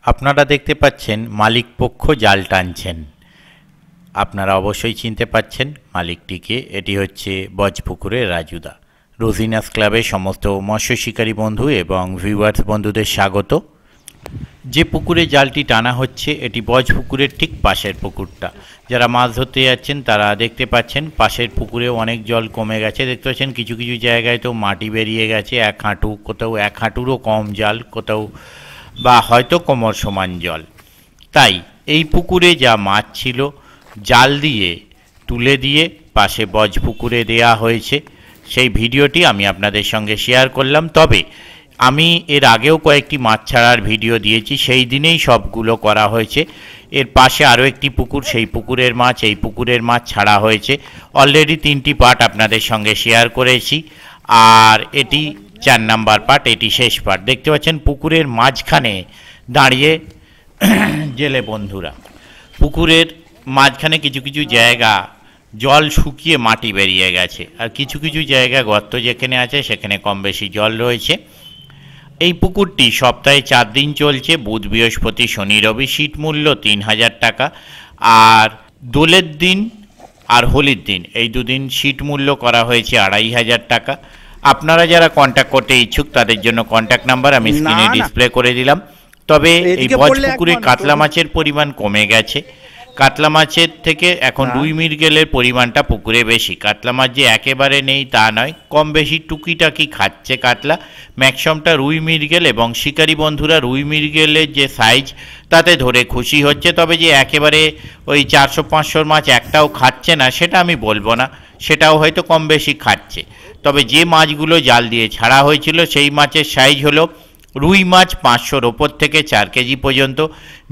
আপনারা দেখতে পাচ্ছেন মালিক পক্ষ জাল টানছেন। আপনারা অবশ্যই চিনতে পাচ্ছেন মালিকটিকে। এটি হচ্ছে বজপুকুরের রাজুদা। রোজিনাস ক্লাবের সমস্ত মৎস্য শিকারী বন্ধু এবং ভিউয়ার্স বন্ধুদের স্বাগত। যে পুকুরে জালটি টানা হচ্ছে এটি বজপুকুরের ঠিক পাশের পুকুরটা। যারা মাছ ধরতে যাচ্ছেন তারা দেখতে পাচ্ছেন পাশের পুকুরে অনেক জল কমে গেছে। দেখতে পাচ্ছেন কিছু কিছু জায়গায় তো মাটি বেরিয়ে গেছে, 1 হাঁটু, কোথাও 1 হাঁটুরও কম জাল, কোথাও বা হয়তো কোমর সমান জল। তাই এই পুকুরে যা মাছ ছিল জাল দিয়ে তুলে দিয়ে পাশে বজপুকুরে দেয়া হয়েছে। সেই ভিডিওটি আমি আপনাদের সঙ্গে শেয়ার করলাম। তবে আমি এর আগেও কয়েকটি মাছ ছাড়ার ভিডিও দিয়েছি, সেই দিনেই সবগুলো করা হয়েছে। এর পাশে আরও একটি পুকুর, সেই পুকুরের মাছ, এই পুকুরের মাছ ছাড়া হয়েছে। অলরেডি 3টি পার্ট আপনাদের সঙ্গে শেয়ার করেছি, আর এটি 4 নাম্বার পার্ট, এটি শেষ পার্ট। দেখতে পাচ্ছেন পুকুরের মাঝখানে দাঁড়িয়ে জেলে বন্ধুরা। পুকুরের মাঝখানে কিছু কিছু জায়গা জল শুকিয়ে মাটি বেরিয়ে গেছে, আর কিছু কিছু জায়গা গর্ত যেখানে আছে সেখানে কম বেশি জল রয়েছে। এই পুকুরটি সপ্তাহে 4 দিন চলছে, বুধ, বৃহস্পতি, শনি, রবি। সিট মূল্য 3000 টাকা, আর দোলের দিন আর হোলির দিন এই দুদিন সিট মূল্য করা হয়েছে 2500 টাকা। আপনারা যারা কন্ট্যাক্ট করতে ইচ্ছুক তাদের জন্য কন্ট্যাক্ট নাম্বার আমি স্ক্রিনে ডিসপ্লে করে দিলাম। তবে এই বজপুকুরে কাতলা মাছের পরিমাণ কমে গেছে। কাতলা মাছের থেকে এখন রুই মৃগেলের পরিমাণটা পুকুরে বেশি। কাতলা মাছ যে একেবারে নেই তা নয়, কম বেশি টুকিটাকি খাচ্ছে কাতলা। ম্যাক্সিমামটা রুই মৃগেল, এবং শিকারী বন্ধুরা রুই মৃগেলের যে সাইজ তাতে ধরে খুশি হচ্ছে। তবে যে একেবারে ওই 400-500 মাছ একটাও খাচ্ছে না সেটা আমি বলবো না, সেটাও হয়তো কম বেশি খাচ্ছে। তবে যে মাছগুলো জাল দিয়ে ছাড়া হয়েছিল সেই মাছের সাইজ হলো রুই মাছ 500-র ওপর থেকে 4 কেজি পর্যন্ত,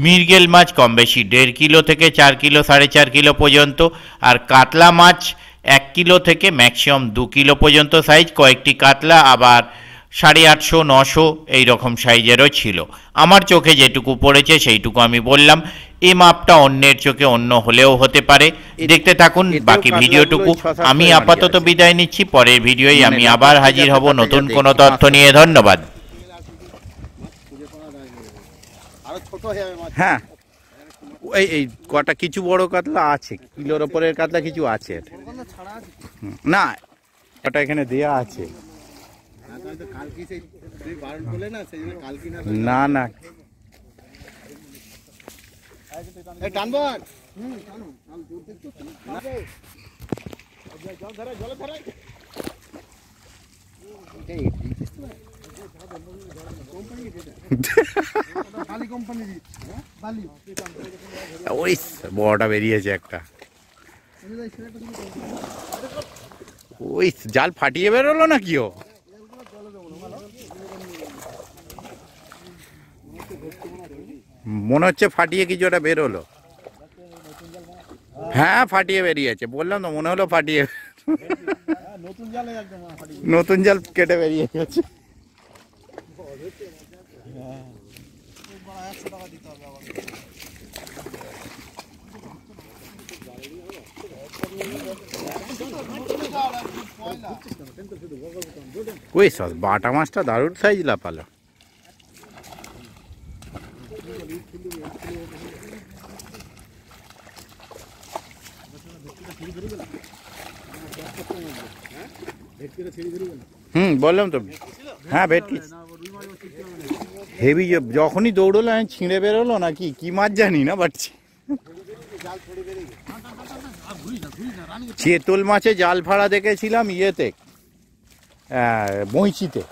মৃগেল মাছ কম বেশি 1.5 কিলো থেকে 4 কিলো 4.5 কিলো পর্যন্ত, আর কাতলা মাছ 1 কিলো থেকে ম্যাক্সিমাম 2 কিলো পর্যন্ত সাইজ। কয়েকটি কাতলা আবার 850-900 এই রকম সাইজেরও ছিল। আমার চোখে যেটুকু পড়েছে সেইটুকু আমি বললাম। এই মাপটা অন্যের চোখে অন্য হলেও হতে পারে। দেখতে থাকুন বাকি ভিডিওটুকু। আমি আপাতত বিদায় নিচ্ছি, পরের ভিডিওয় আমি আবার হাজির হব নতুন কোনো তথ্য নিয়ে। ধন্যবাদ। হ্যাঁ, এই কটা কিছু বড় কাতলা আছে, কিলোর ওপরের কাতলা কিছু আছে না, ওটা এখানে দেয়া আছে। না না ওই বড়টা বেরিয়েছে একটা, ওই জাল ফাটিয়ে বেরোলো না কি? ও মনে হচ্ছে ফাটিয়ে কিছু একটা বেরোলো। হ্যাঁ ফাটিয়ে বেরিয়েছে, বললাম তো মনে হলো ফাটিয়ে, নতুন জাল কেটে বেরিয়ে গেছে। ওই বাটা মাছটা দারুণ সাইজ লাপালো। বললাম তো, হ্যাঁ ভেটকি হেভি। যখনই দৌড়লো আমি ছিঁড়ে বেরোলো নাকি কি মাছ জানি না, বাট চেতল মাছে জাল ফাড়া দেখেছিলাম ইয়েতে, বইচিতে,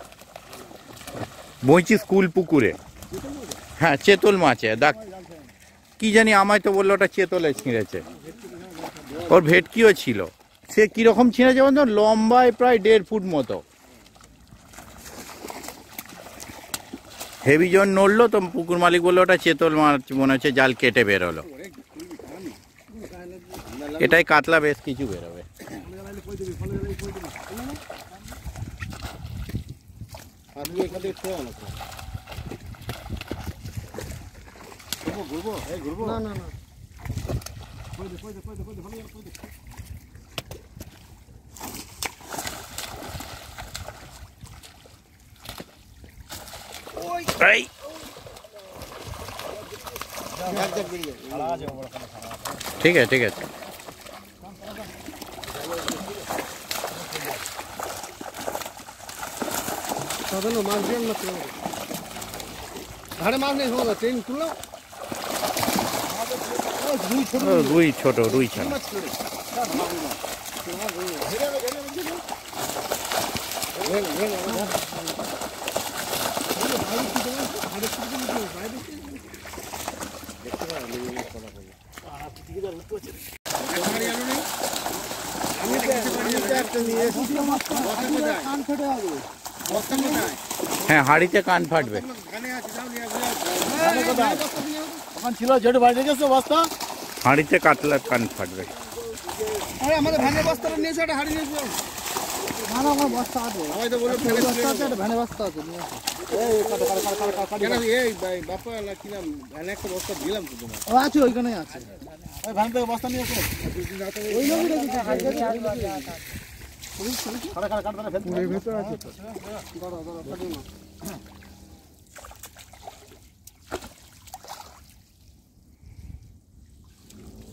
বইচি স্কুল পুকুরে। হ্যাঁ চেতল মাছে দেখ কি জানি, আমায় তো বললো ওটা চেতলে ছিঁড়েছে। ওর ভেটকিও ছিল, সে কিরকম ছিঁড়েছে বলতো, লম্বায় প্রায় 1.5 ফুট মতো। হেভি জন নড়লো তো পুকুর মালিক বললো ওটা চেতল মাছ মনে হচ্ছে, জাল কেটে বেরোলো। এটাই কাতলা বেশ কিছু বেরোবে। ঠিক আছে ঠিক আছে। মাছ দিয়ে না ঘাড়ে মাছ নেই হবে ট্রেন তুললো রুই ছোট রুই ছাড়া। হ্যাঁ হাঁড়িতে কান ফাটবে। ছিল যেটা বাইরে গেছে বস্তা হাঁড়িতে কাটলে কান ফাটবে। আমাদের ভ্যানের বস্তাটা নিয়েছে একটা হাড়ি নিয়েছে আমার বস্তা আছে সবাই তো বলে বস্তা আছে একটা ভ্যানের বস্তা আছে এই বাপা না কি নাম ভ্যানে একটা বস্তা দিলাম তো তোমার ও আছে ওইখানে আছে ওই ভ্যান থেকে বস্তা নিয়ে আসো ওই লোকই রেখেছে খাড়া খাড়া কাটবে না ফেলতে এর ভিতরে আছে তো দাঁড়া দাঁড়া কাটি না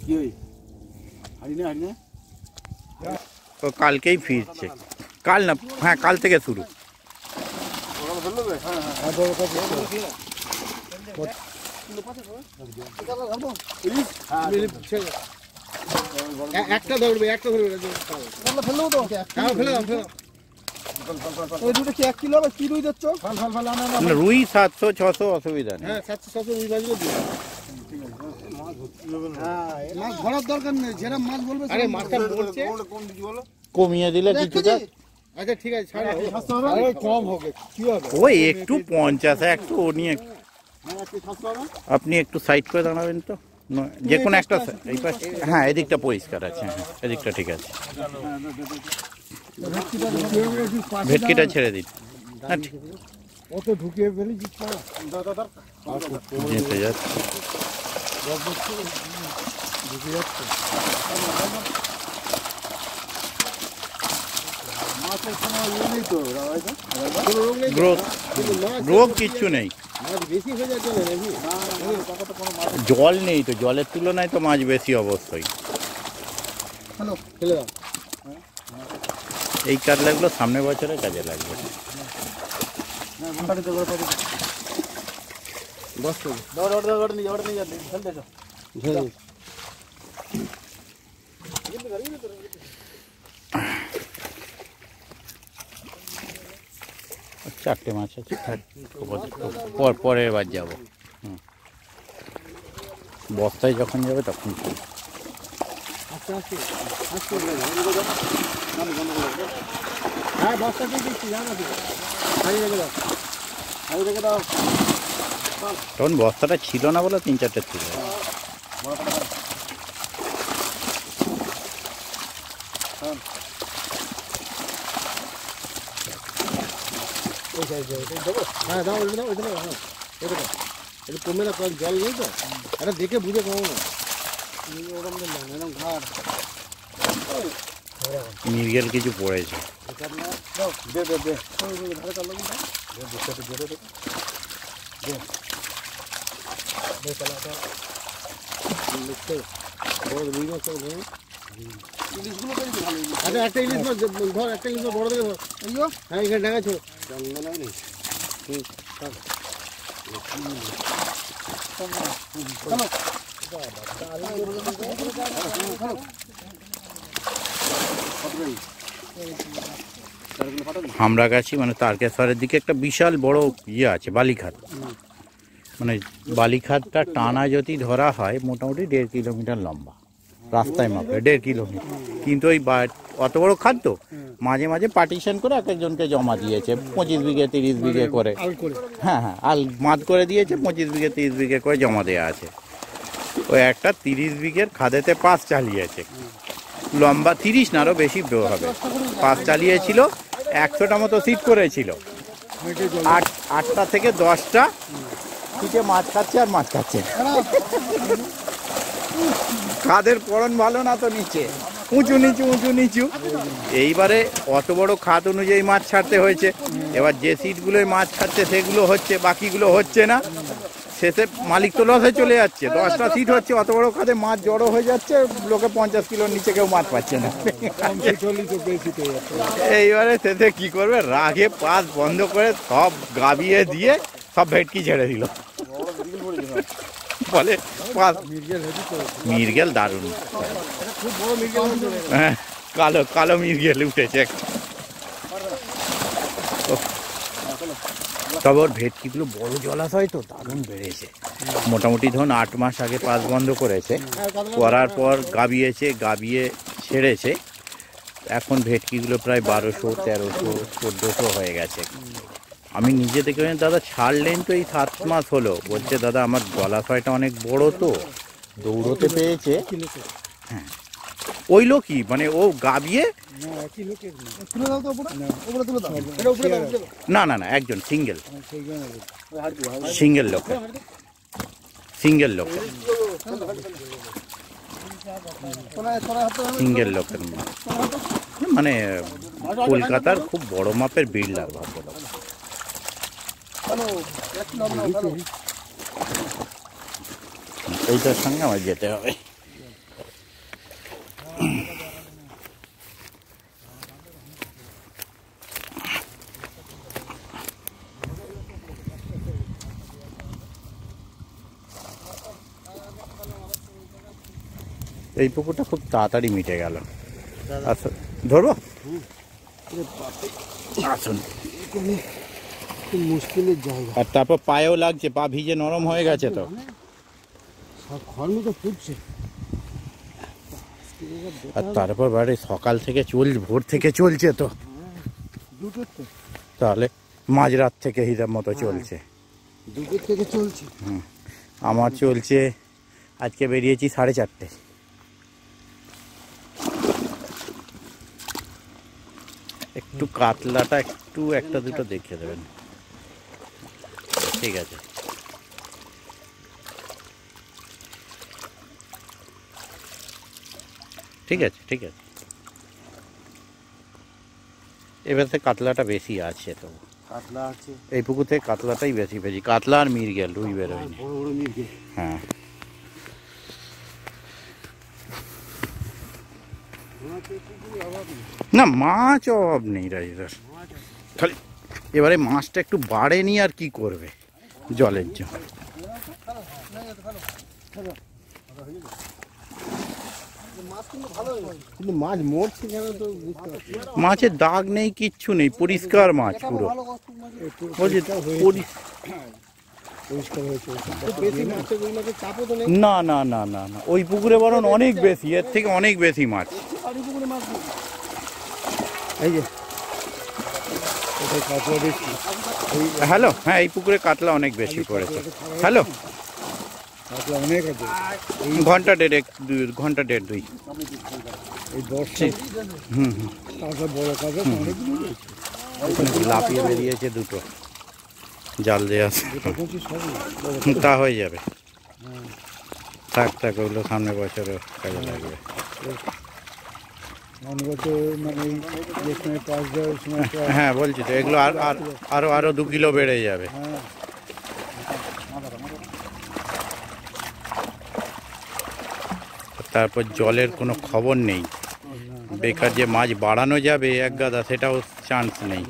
কি হই হাড়ি না ও কালকেই ফিরছে। কাল না, হ্যাঁ কাল থেকে শুরু। একটা ধরবে একটা ধরবে ফেলবো তো ফেলে দাও ওই দুটো কি 1 কিলো কি রুই দিচ্ছ? রুই 700-600 অসুবিধা নেই। হ্যাঁ 700-600 রুই বাজবে দিও। মাছ ধরার দরকার নেই, যেরকম মাছ বলবে আরে মাছটা পড়ছে কোন দিকে বলো কমিয়ে দিলে কিছুটা। আচ্ছা ঠিক আছে ছাড়ো আরে কম হবে কি হবে ওই একটু 50 একটু ও নিয়ে আপনি একটু সাইড করে দাঁড়াবেন তো, যে কোনো একটা এই পাশে। হ্যাঁ এদিকটা পরিষ্কার আছে, হ্যাঁ এদিকটা ঠিক আছে। ভেটকিটা ছেড়ে দিন। হ্যাঁ অত ঢুকিয়ে ফেলি যেতে যাচ্ছে। রোগ কিচ্ছু নেই, জল নেই তো, জলের তুলনায় তো মাছ বেশি অবশ্যই। এই কাতলাগুলো সামনের বছরে কাজে লাগবে। চারটে মাছ আছে, পরের বার যাবো। বস্তায় যখন যাবে তখন হ্যাঁ বস্তা দিয়ে দিচ্ছি তখন বস্তাটা ছিল না বলে 3-4টে ছিল। হ্যাঁ দাও দাও হ্যাঁ এটা এটা কমে না, জল নেই তো, এটা দেখে বুঝে কমো না এরকম ঘাট মিরগেল কিছু পড়েছে। আচ্ছা একটা ইলিশ মাছ ধর, একটা ইলিশ মাছ বড় দেখে ধর। হ্যাঁ এখানে ডাঙাছো হামরাগাছি মানে তারকেশ্বরের দিকে একটা বিশাল বড় ইয়ে আছে বালিখাত। মানে বালিখাতটা টানা যদি ধরা হয় মোটামুটি 1.5 কিলোমিটার লম্বা, রাস্তায় মাপে 1.5 কিলোমিটার। কিন্তু ওই অত বড় খাত তো মাঝে মাঝে পার্টিশন করে এক একজনকে জমা দিয়েছে 25 বিঘে 30 বিঘে করে। হ্যাঁ হ্যাঁ আল মাদ করে দিয়েছে, 25 বিঘে 30 বিঘে করে জমা দেওয়া আছে। ওই একটা 30 বিঘের খাদেতে পাস চালিয়েছে, লম্বা 30 না আরও বেশি হবে। পাস চালিয়েছিল, 100টা মতো সিট করেছিল। 8টা থেকে 10টা সিটে মাছ খাচ্ছে আর মাছ খাচ্ছে। খাদের পড়ন ভালো না তো, নিচে উঁচু নিচু উঁচু নিচু। এইবারে অত বড় খাত অনুযায়ী মাছ ছাড়তে হয়েছে। এবার যে সিটগুলোয় মাছ খাচ্ছে সেগুলো হচ্ছে, বাকিগুলো হচ্ছে না। শেষে মালিক তো লসে চলে যাচ্ছে, 10টা সিট হচ্ছে, অত বড় কাজে মাছ জড়ো হয়ে যাচ্ছে, লোকে 50 কিলোর নিচে কেউ মাছ পাচ্ছে না। এইবারে শেষে কি করবে, রাগে পাস বন্ধ করে সব গাবিয়ে দিয়ে সব ভেটকি ছেড়ে দিল। বলে পাস মিরগেল দারুণ, হ্যাঁ কালো কালো মিরগেল উঠেছে। তবে ওর ভেটকিগুলো বড় জলাশয় তো দারুণ বেড়েছে। মোটামুটি ধরুন 8 মাস আগে পাস বন্ধ করেছে, করার পর গাবিয়েছে, গাবিয়ে ছেড়েছে। এখন ভেটকিগুলো প্রায় 1200, 1300, 1400 হয়ে গেছে। আমি নিজে থেকে দাদা ছাড়লেন তো এই 7 মাস হলো, বলছে দাদা আমার জলাশয়টা অনেক বড় তো দৌড়তে পেয়েছে। হ্যাঁ ওই লোকই মানে ও গাবিয়ে, না না না একজন সিঙ্গেল লোক, সিঙ্গেল লোক মানে কলকাতার খুব বড় মাপের বিল্ডার ভদ্রলোক। এইটার সঙ্গে আমার যেতে হবে। এই পুকুরটা খুব তাড়াতাড়ি মিটে গেল। আচ্ছা ধরবো, আসুন। মুশকিলের জায়গা, আর তারপর পায়েও লাগছে, পা ভিজে নরম হয়ে গেছে তো। আর তারপর বাড়ি সকাল থেকে ভোর থেকে চলছে তো, তাহলে মাঝরাত থেকে হিসাব মতো চলছে। আমার চলছে, আজকে বেরিয়েছি 4:30। একটু কাতলাটা একটু একটা দুটো দেখিয়ে দেবেন, ঠিক আছে? ঠিক আছে ঠিক আছে। এবারে কাতলাটা বেশি আছে তো, কাতলা আছে এই পুকুর থেকে কাতলাটাই বেশি বেশি, কাতলা আর মিরগেল, রুই বেরোয়নি। হ্যাঁ না মাছ অভাব নেই রাইদার, খালি এবারে মাছটা একটু বাড়েনি আর কি করবে জলের জন্য। মাছ মরছে কেন তো বুঝতে পারছি। মাছের দাগ নেই, কিচ্ছু নেই, পরিষ্কার মাছ পুরো। বলছি না না না না না, ওই পুকুরে বরং অনেক বেশি, এর থেকে অনেক বেশি মাছ। এই যে হ্যালো, হ্যাঁ এই পুকুরে কাতলা অনেক বেশি পড়েছে। হ্যালো ঘন্টা দেড়, 2 লাফিয়ে বেরিয়েছে দুটো, জাল দিয়ে আছে, তা হয়ে যাবে। থাক থাক, ওগুলো সামনে বছরে কাজে লাগবে। হ্যাঁ বলছি তো, এগুলো আরো 2 কিলো বেড়ে যাবে। তারপর জলের কোনো খবর নেই, বেকার যে মাছ বাড়ানো যাবে 1 গাদা সেটাও চান্স নেই।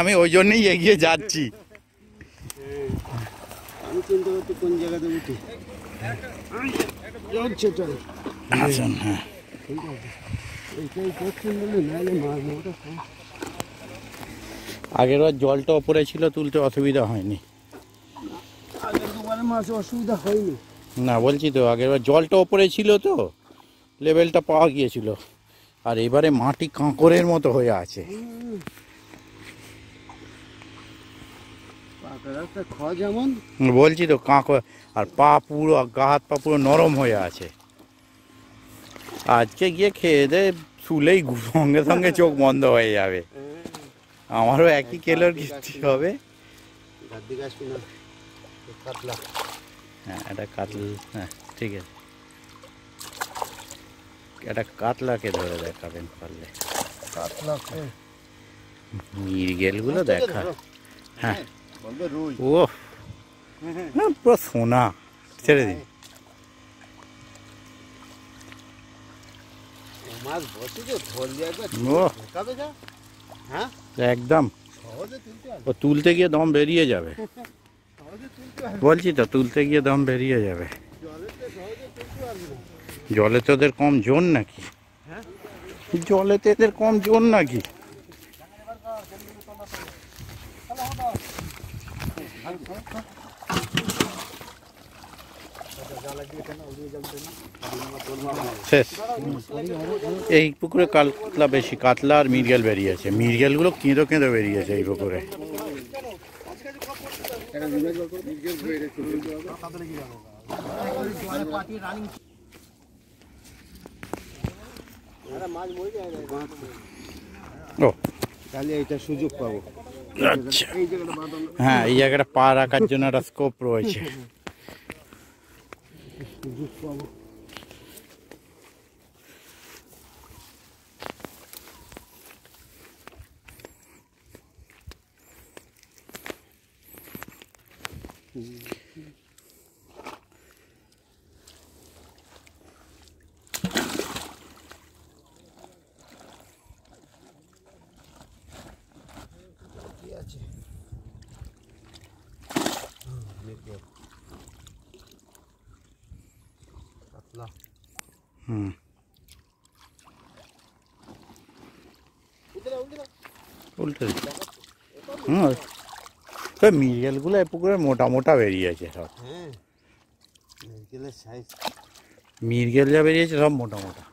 আমি ওই জন্যই এগিয়ে যাচ্ছি। আমি চিন্তা করছি কোন জায়গাতে উঠি। আসুন, হ্যাঁ আগের বার জলটা ওপরে ছিল, তুলতে অসুবিধা হয়নি। অসুবিধা হয়নি না বলছি তো, আগের বার জলটা ওপরে ছিল তো, লেভেলটা পাওয়া গিয়েছিল। আর এবারে মাটি কাঁকড়ের মতো হয়ে আছে। খাওয়া যেমন বলছি তো কাঁকড়া, আর পা পুরো গা হাত পা পুরো নরম হয়ে আছে। আজকে গিয়ে খেয়ে দে শুলেই সঙ্গে সঙ্গে চোখ বন্ধ হয়ে যাবে। আমারও একই কেলোর কিস্তি হবে। কাতলা হ্যাঁ এটা কাতলা, হ্যাঁ ঠিক আছে, একটা কাতলাকে ধরে দেখাবেন পারলে। কাতলা মৃগেলগুলো দেখা, হ্যাঁ বলবে রুই। ও পুরো সোনা, ছেড়ে দিন। মাছ বসে যে ধর যাবে ও কাবে যা। হ্যাঁ একদম, সহজে তুলতে হবে, ও তুলতে গিয়ে দম বেরিয়ে যাবে। সহজে তুলতে হবে। বলছি তো তুলতে গিয়ে দম বেরিয়ে যাবে। জলেতে সহজে তুলতে পারবি না। জলে তো এদের কম জোর নাকি? হ্যাঁ জলে তো এদের কম জোর নাকি? শেষ। এই পুকুরে কাতলা বেশি, কাতলা আর মৃগেল বেরিয়েছে। মৃগেলগুলো কেঁদো কেঁদো বেরিয়েছে এই পুকুরে। ও তাহলে এইটা সুযোগ পাবো। আচ্ছা, এই জায়গাটা বাঁধানো হ্যাঁ এই জায়গাটা পা রাখার জন্য একটা স্কোপ রয়েছে। সুযোগ পাবো। কি আছে? কাতলা হুম, উল্টে দিন। হুম, তো মৃগেলগুলো এই পুকুরে মোটা মোটা বেরিয়েছে সব। হ্যাঁ নারকেলের সাইজ। মৃগেল যা বেরিয়েছে সব মোটা মোটা।